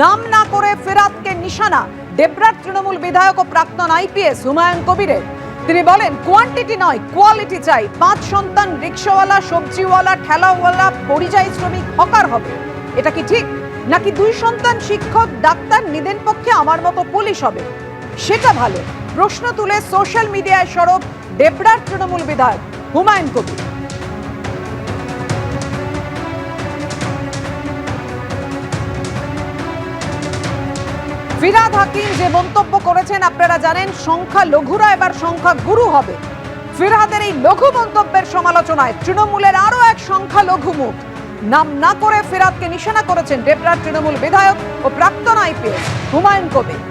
নাম না করে ফেরাতকে নিশানা দেবরার তৃণমূল বিধায়ক ও প্রাক্তন আইপিএস হুমায়ুন কবিরের। তিনি বলেন, কোয়ান্টিটি নয় কোয়ালিটি চাই। 5 সন্তান রিকশাওয়ালা, সবজিওয়ালা, ঠেলাওয়ালা, পরিযায়ী শ্রমিক, হকার হবে। এটা কি ঠিক? নাকি 2 সন্তান শিক্ষক, ডাক্তার, নিদেন পক্ষে আমার মতো পুলিশ হবে, সেটা ভালো? প্রশ্ন তুলে সোশ্যাল মিডিয়ায় সরব দেবরার তৃণমূল বিধায়ক হুমায়ুন কবির। ফিরহাদ হাকিম যে মন্তব্য করেছেন আপনারা জানেন, সংখ্যা লঘুরা এবার সংখ্যা গুরু হবে। ফিরহাদের এই লঘু মন্তব্যের সমালোচনায় তৃণমূলের আরো এক সংখ্যা লঘু মুখ। নাম না করে ফিরহাদকে নিশানা করেছেন দেবরার তৃণমূল বিধায়ক ও প্রাক্তন আইপিএস হুমায়ুন কবির।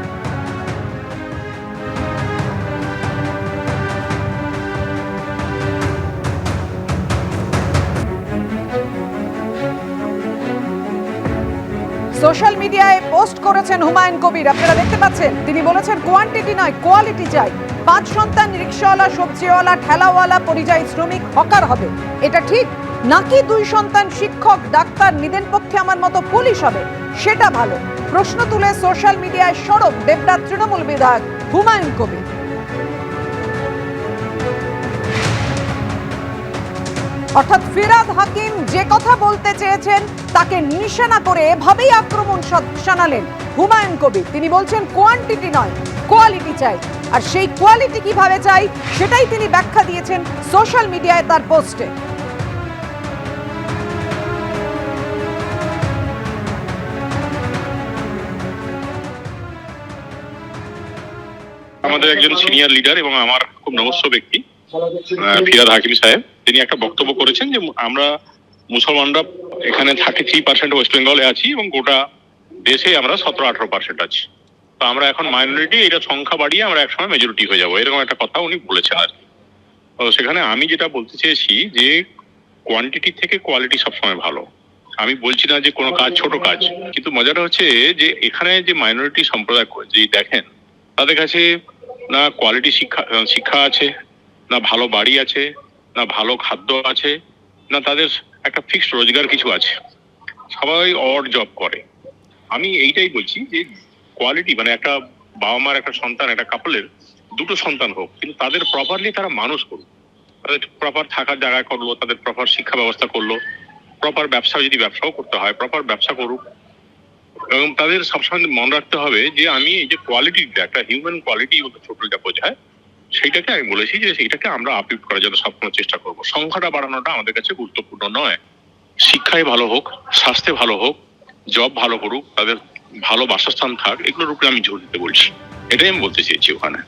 সোশ্যাল মিডিয়ায় পোস্ট করেছেন হুমায়ুন কবির, আপনারা দেখতে পাচ্ছেন। তিনি বলেছেন, কোয়ান্টিটি নয় কোয়ালিটি চাই। 5 সন্তান রিকশাওয়ালা, সবজিওয়ালা, ঠেলাওয়ালা, পরিযায়ী শ্রমিক, হকার হবে। এটা ঠিক? নাকি 2 সন্তান শিক্ষক, ডাক্তার, নিদেন পক্ষে আমার মতো পুলিশ হবে, সেটা ভালো? প্রশ্ন তুলে সোশ্যাল মিডিয়ায় সরব দেবরার তৃণমূল বিধায়ক হুমায়ুন কবির। অর্থাৎ ফিরহাদ হাকিম যে কথা বলতে চেয়েছেন তাকে নিশানা করে এভাবেই আক্রমণ শানালেন হুমায়ুন কবির। তিনি বলছেন, কোয়ান্টিটি নয় কোয়ালিটি চাই। আর সেই কোয়ালিটি কিভাবে চাই সেটাই তিনি ব্যাখ্যা দিয়েছেন সোশ্যাল মিডিয়ায় তার পোস্টে। আমাদের একজন সিনিয়র লিডার এবং আমার খুব নমস্য ব্যক্তি ফিরহাদ হাকিম সাহেব, তিনি একটা বক্তব্য করেছেন যে আমরা মুসলমানরা এখানে 33% ওয়েস্ট বেঙ্গলে আছি এবং গোটা দেশে আমরা 17-18% আছি। তো আমরা এখন মাইনরিটি, এটা সংখ্যা বাড়িয়ে আমরা একসময় মেজরিটি হয়ে যাবো, এরকম একটা কথা উনি বলেছেন। আর তো সেখানে আমি যেটা বলতে চেয়েছি যে কোয়ান্টিটি থেকে কোয়ালিটি সবসময় ভালো। আমি বলছি না যে কোনো কাজ ছোট কাজ, কিন্তু মজাটা হচ্ছে যে এখানে যে মাইনরিটি সম্প্রদায় যে দেখেন, তাদের কাছে না কোয়ালিটি শিক্ষা আছে, না ভালো বাড়ি আছে, না ভালো খাদ্য আছে, না তাদের একটা ফিক্সড রোজগার কিছু আছে। সবাই অড জব করে। আমি এইটাই বলছি যে কোয়ালিটি মানে একটা বাবা মার একটা সন্তান, একটা কাপলের 2টো সন্তান হোক, কিন্তু তাদের প্রপারলি তারা মানুষ করুক, তাদের প্রপার থাকার জায়গা করলো, তাদের প্রপার শিক্ষা ব্যবস্থা করলো, প্রপার ব্যবসা যদি ব্যবসাও করতে হয় প্রপার ব্যবসা করুক। এবং তাদের সবসময় মনে রাখতে হবে যে আমি এই যে কোয়ালিটি, একটা হিউম্যান কোয়ালিটি ছোট যা বোঝায়, সেইটাকে আমি বলেছি যে সেইটাকে আমরা আপলিফ্ট করার জন্য সবসময় চেষ্টা করবো। সংখ্যাটা বাড়ানোটা আমাদের কাছে গুরুত্বপূর্ণ নয়। শিক্ষায় ভালো হোক, স্বাস্থ্যে ভালো হোক, জব ভালো করুক, তাদের ভালো বাসস্থান থাক, এগুলোর উপরে আমি জোর দিতে বলছি। এটাই আমি বলতে চেয়েছি ওখানে।